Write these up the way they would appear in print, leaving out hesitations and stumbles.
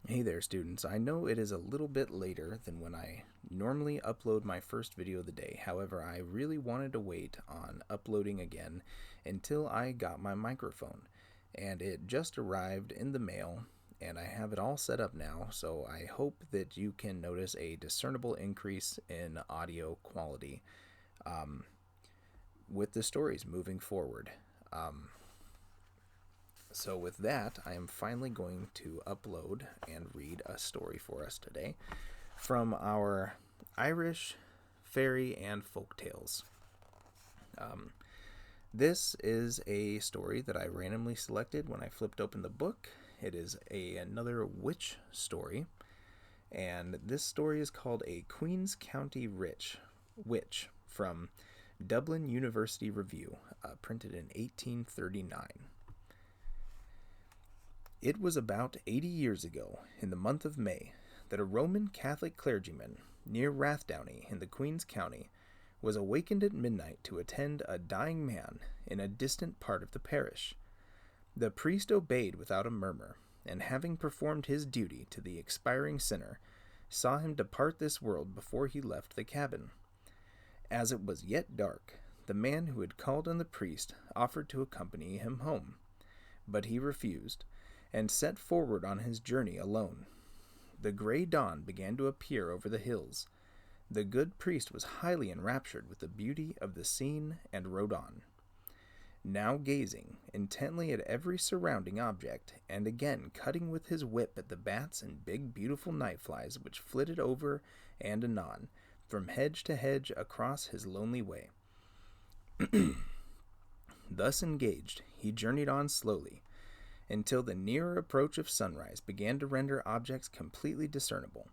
Hey there, students. I know it is a little bit later than when I normally upload my first video of the day. However, I really wanted to wait on uploading again until I got my microphone. And it just arrived in the mail, and I have it all set up now, so I hope that you can notice a discernible increase in audio quality um, with the stories moving forward. Um, So, with that, I am finally going to upload and read a story for us today from our Irish fairy and folk tales. Um, this is a story that I randomly selected when I flipped open the book. It is another witch story, and this story is called A Queen's County Witch from Dublin University Review, printed in 1839. It was about 80 years ago, in the month of May, that a Roman Catholic clergyman near Rathdowney in the Queen's County was awakened at midnight to attend a dying man in a distant part of the parish. The priest obeyed without a murmur, and having performed his duty to the expiring sinner, saw him depart this world before he left the cabin. As it was yet dark, the man who had called on the priest offered to accompany him home, but he refused, and set forward on his journey alone. The gray dawn began to appear over the hills. The good priest was highly enraptured with the beauty of the scene and rode on, now gazing intently at every surrounding object, and again cutting with his whip at the bats and big beautiful night flies which flitted over and anon from hedge to hedge across his lonely way. Thus engaged, he journeyed on slowly, until the nearer approach of sunrise began to render objects completely discernible,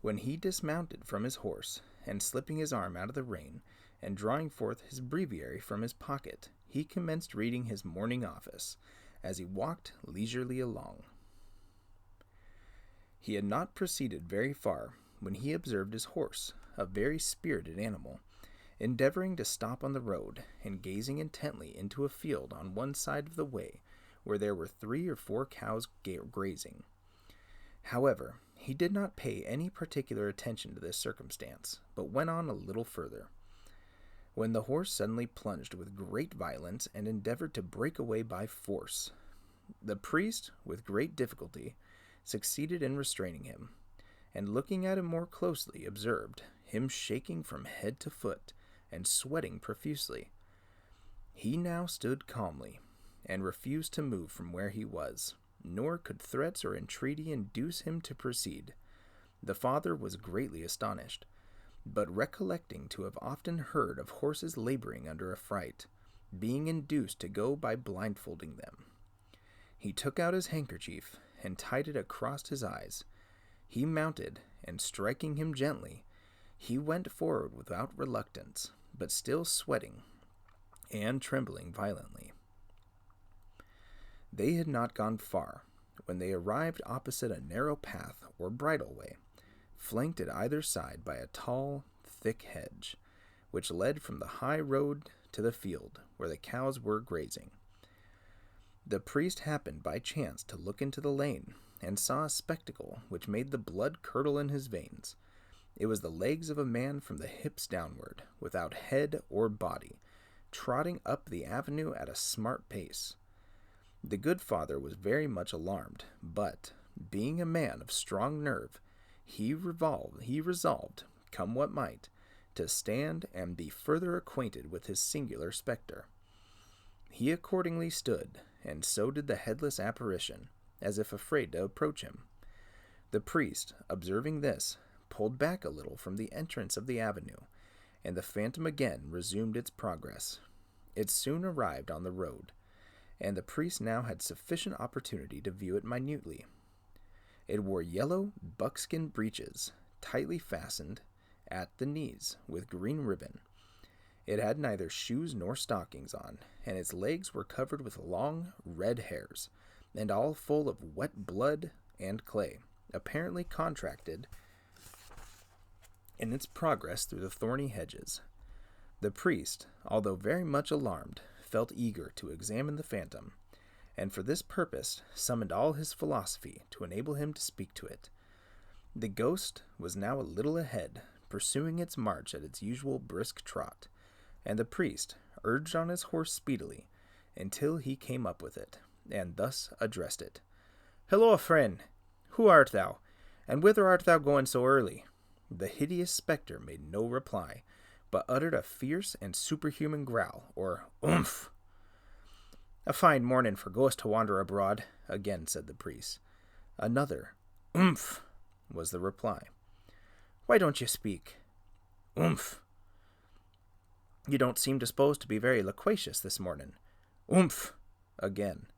when he dismounted from his horse, and slipping his arm out of the rein, and drawing forth his breviary from his pocket, he commenced reading his morning office, as he walked leisurely along. He had not proceeded very far, when he observed his horse, a very spirited animal, endeavoring to stop on the road, and gazing intently into a field on one side of the way, where there were 3 or 4 cows grazing. However, he did not pay any particular attention to this circumstance, but went on a little further, when the horse suddenly plunged with great violence and endeavored to break away by force. The priest, with great difficulty, succeeded in restraining him, and looking at him more closely, observed him shaking from head to foot and sweating profusely. He now stood calmly, and refused to move from where he was, nor could threats or entreaty induce him to proceed. The father was greatly astonished, but recollecting to have often heard of horses laboring under a fright, being induced to go by blindfolding them, he took out his handkerchief and tied it across his eyes. He mounted, and striking him gently, he went forward without reluctance, but still sweating and trembling violently. They had not gone far when they arrived opposite a narrow path or bridleway, flanked at either side by a tall, thick hedge, which led from the high road to the field where the cows were grazing. The priest happened by chance to look into the lane, and saw a spectacle which made the blood curdle in his veins. It was the legs of a man from the hips downward, without head or body, trotting up the avenue at a smart pace. The good father was very much alarmed, but, being a man of strong nerve, he resolved, come what might, to stand and be further acquainted with his singular spectre. He accordingly stood, and so did the headless apparition, as if afraid to approach him. The priest, observing this, pulled back a little from the entrance of the avenue, and the phantom again resumed its progress. It soon arrived on the road, and the priest now had sufficient opportunity to view it minutely. It wore yellow buckskin breeches, tightly fastened at the knees with green ribbon. It had neither shoes nor stockings on, and its legs were covered with long red hairs, and all full of wet blood and clay, apparently contracted in its progress through the thorny hedges. The priest, although very much alarmed, felt eager to examine the phantom, and for this purpose summoned all his philosophy to enable him to speak to it. The ghost was now a little ahead, pursuing its march at its usual brisk trot, and the priest urged on his horse speedily until he came up with it, and thus addressed it. "Hello, friend! Who art thou, and whither art thou going so early?" The hideous spectre made no reply, but uttered a fierce and superhuman growl, or "Oomph!" "A fine morning for ghosts to wander abroad," again said the priest. Another "Oomph!" was the reply. "Why don't you speak?" "Oomph!" "You don't seem disposed to be very loquacious this morning." "Oomph!" again.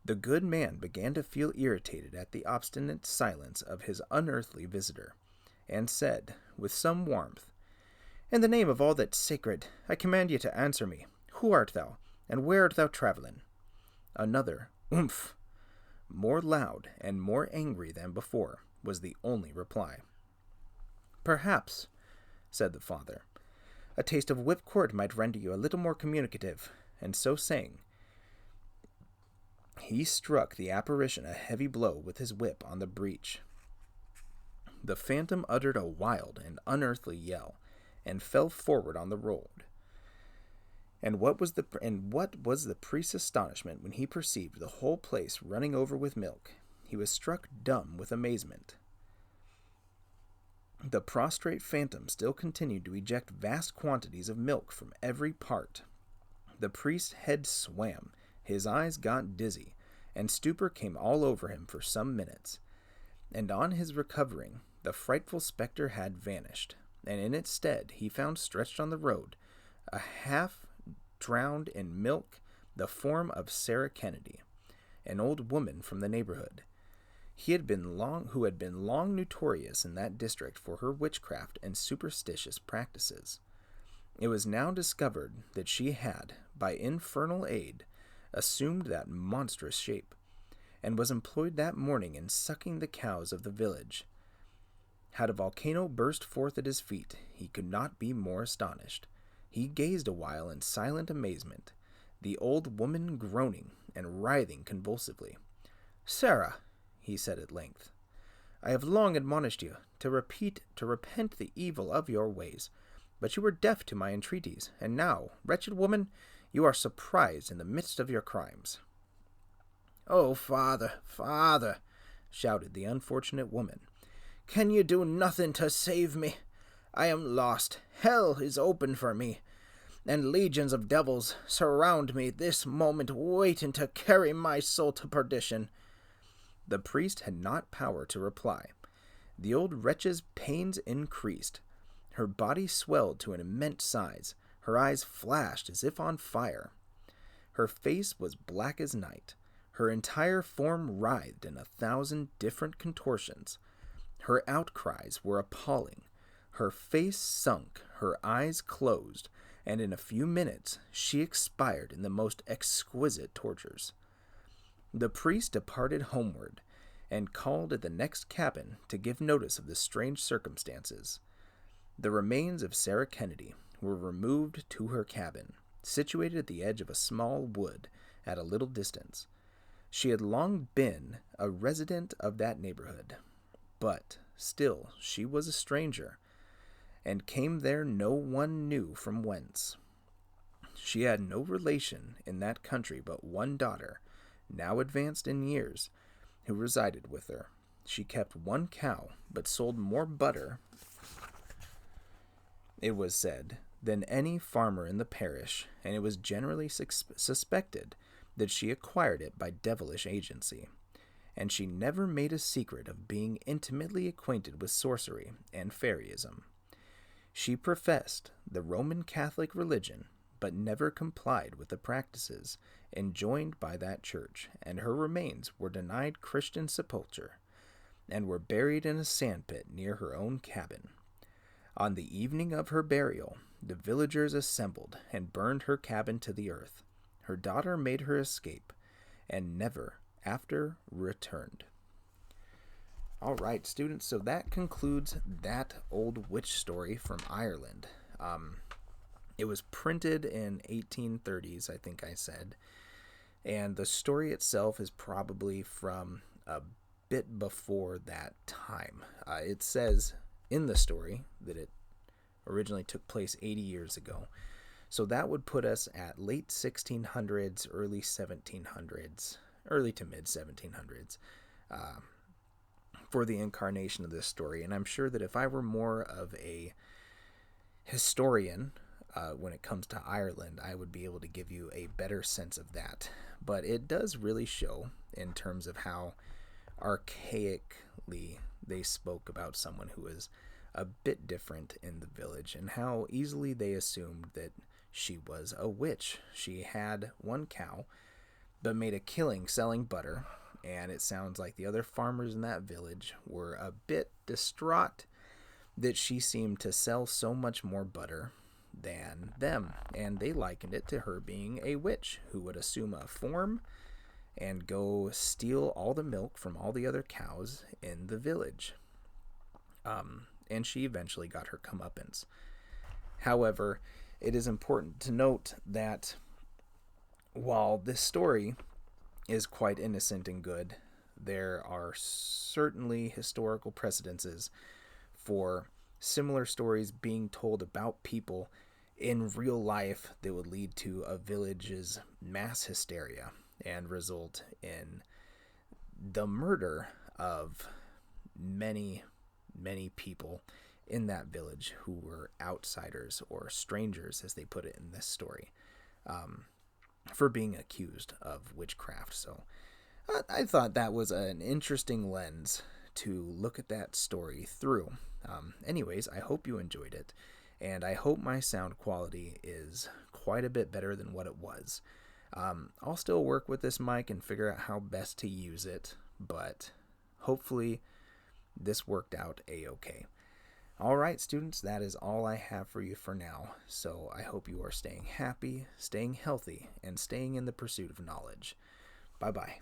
The good man began to feel irritated at the obstinate silence of his unearthly visitor, and said, with some warmth, "In the name of all that's sacred, I command you to answer me. Who art thou, and where art thou traveling?" Another "Oomph!" more loud and more angry than before, was the only reply. "Perhaps," said the father, "a taste of whipcord might render you a little more communicative," and so saying, he struck the apparition a heavy blow with his whip on the breech. The phantom uttered a wild and unearthly yell, and fell forward on the road. And what was the priest's astonishment when he perceived the whole place running over with milk? He was struck dumb with amazement. The prostrate phantom still continued to eject vast quantities of milk from every part. The priest's head swam, his eyes got dizzy, and stupor came all over him for some minutes. And on his recovering, the frightful spectre had vanished, and in its stead he found stretched on the road, a half-drowned in milk, the form of Sarah Kennedy, an old woman from the neighborhood. Who had been long notorious in that district for her witchcraft and superstitious practices. It was now discovered that she had, by infernal aid, assumed that monstrous shape, and was employed that morning in sucking the cows of the village. Had a volcano burst forth at his feet, he could not be more astonished. He gazed a while in silent amazement, the old woman groaning and writhing convulsively. "Sarah," he said at length, "I have long admonished you to repent the evil of your ways, but you were deaf to my entreaties, and now, wretched woman, you are surprised in the midst of your crimes." "Oh, father, father," shouted the unfortunate woman, "can you do nothing to save me? I am lost. Hell is open for me, and legions of devils surround me this moment, waiting to carry my soul to perdition." The priest had not power to reply. The old wretch's pains increased. Her body swelled to an immense size. Her eyes flashed as if on fire. Her face was black as night. Her entire form writhed in 1,000 different contortions. Her outcries were appalling. Her face sunk, her eyes closed, and in a few minutes she expired in the most exquisite tortures. The priest departed homeward, and called at the next cabin to give notice of the strange circumstances. The remains of Sarah Kennedy were removed to her cabin, situated at the edge of a small wood at a little distance. She had long been a resident of that neighborhood, but still she was a stranger, and came there no one knew from whence. She had no relation in that country but one daughter, now advanced in years, who resided with her. She kept one cow, but sold more butter, it was said, than any farmer in the parish, and it was generally suspected that she acquired it by devilish agency. And she never made a secret of being intimately acquainted with sorcery and fairyism. She professed the Roman Catholic religion, but never complied with the practices enjoined by that church, and her remains were denied Christian sepulture, and were buried in a sandpit near her own cabin. On the evening of her burial, the villagers assembled and burned her cabin to the earth. Her daughter made her escape, and never after returned. All right, students, so that concludes that old witch story from Ireland. It was printed in 1830s, I think I said, And the story itself is probably from a bit before that time. It says in the story that it originally took place 80 years ago. So that would put us at late 1600s, early 1700s, early to mid 1700s for the incarnation of this story. And I'm sure that if I were more of a historian when it comes to Ireland, I would be able to give you a better sense of that. But it does really show in terms of how archaically they spoke about someone who was a bit different in the village, and how easily they assumed that she was a witch. She had one cow, but made a killing selling butter, and it sounds like the other farmers in that village were a bit distraught that she seemed to sell so much more butter than them, and they likened it to her being a witch who would assume a form and go steal all the milk from all the other cows in the village. And she eventually got her comeuppance. However, it is important to note that while this story is quite innocent and good, there are certainly historical precedences for similar stories being told about people in real life that would lead to a village's mass hysteria and result in the murder of many people in that village who were outsiders or strangers, as they put it in this story, for being accused of witchcraft. So I thought that was an interesting lens to look at that story through. Anyways, I hope you enjoyed it, and I hope my sound quality is quite a bit better than what it was. I'll still work with this mic and figure out how best to use it, but hopefully this worked out a-okay. All right, students, that is all I have for you for now. So I hope you are staying happy, staying healthy, and staying in the pursuit of knowledge. Bye-bye.